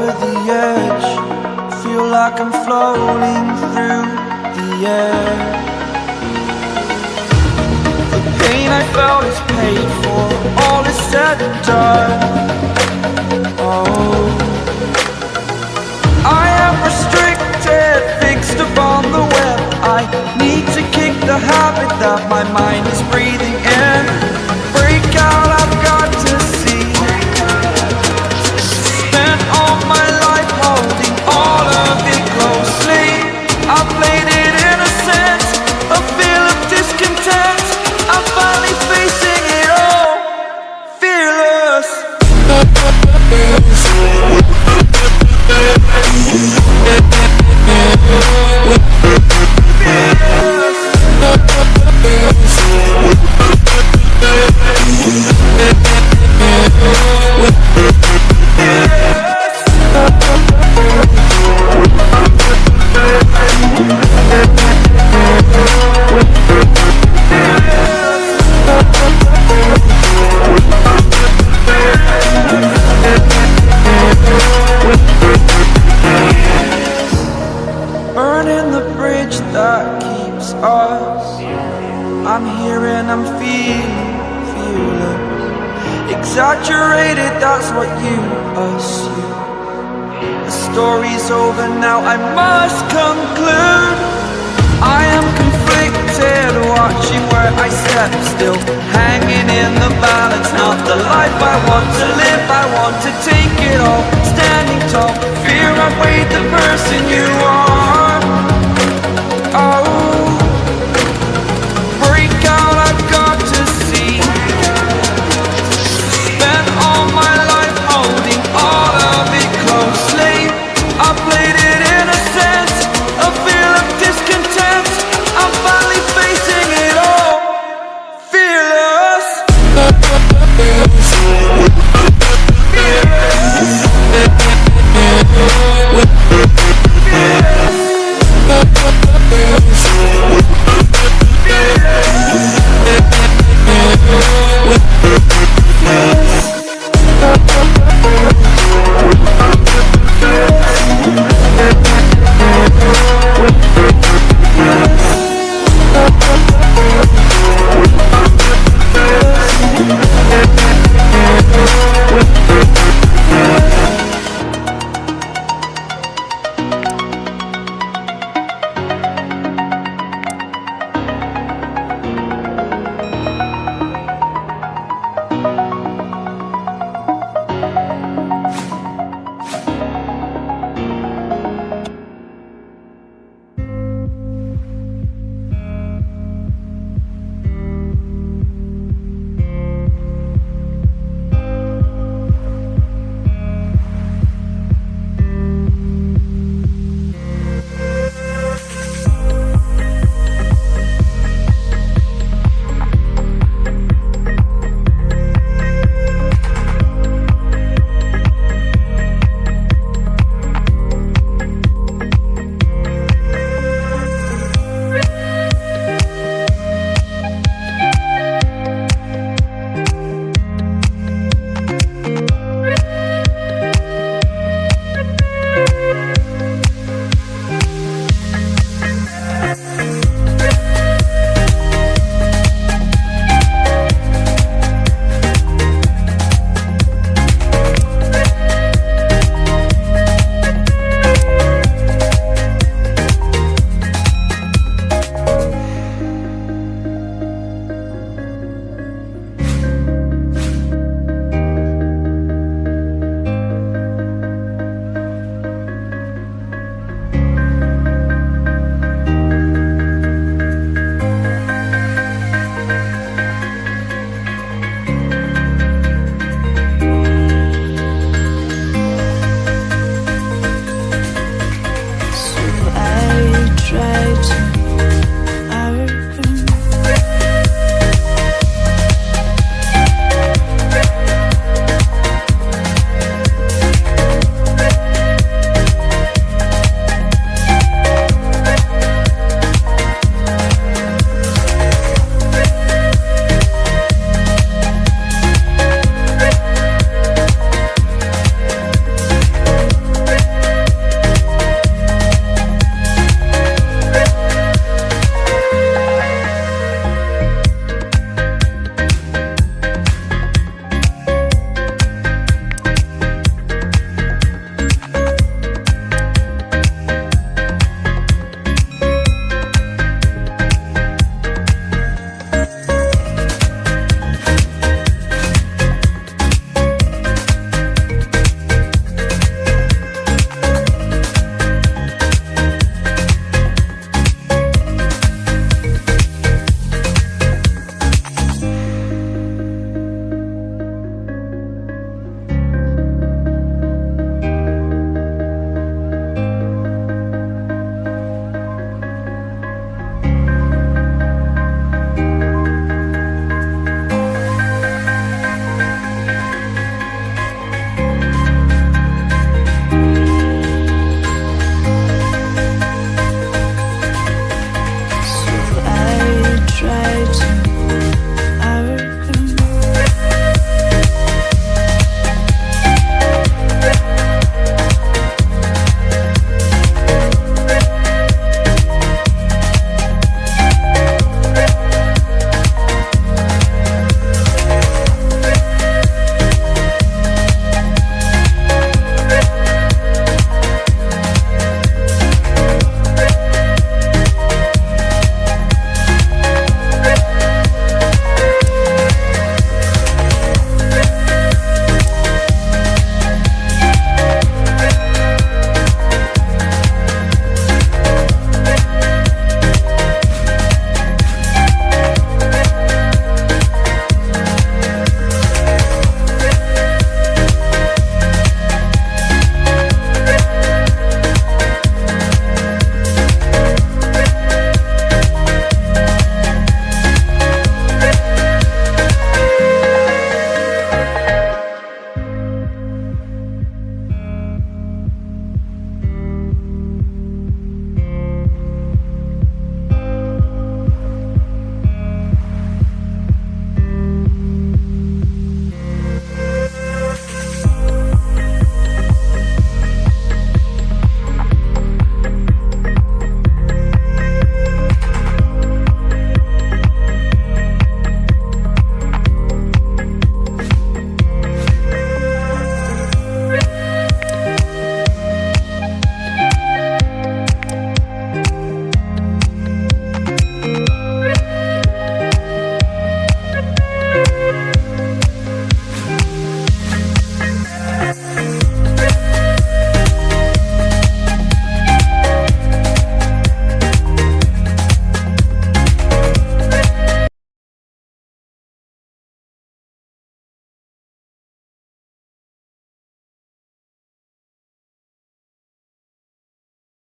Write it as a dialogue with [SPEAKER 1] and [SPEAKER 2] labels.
[SPEAKER 1] over the edge, feel like I'm floating through the air. The pain I felt is paid for, all is said and done. Oh, I am restricted, fixed upon the web. I need to kick the habit that my mind is breathing in. Break out, I've got to see. Spent all my life holding all of it closely. I played it in a sense, a feel of discontent. I'm finally facing it all, fearless. Burning the bridge that keeps us. I'm here and I'm feeling fearless. Exaggerated, that's what you assume. The story's over now, I must conclude. I am conflicted, watching where I step still, hanging in the balance. Not the life I want to live, I want to take it all. Standing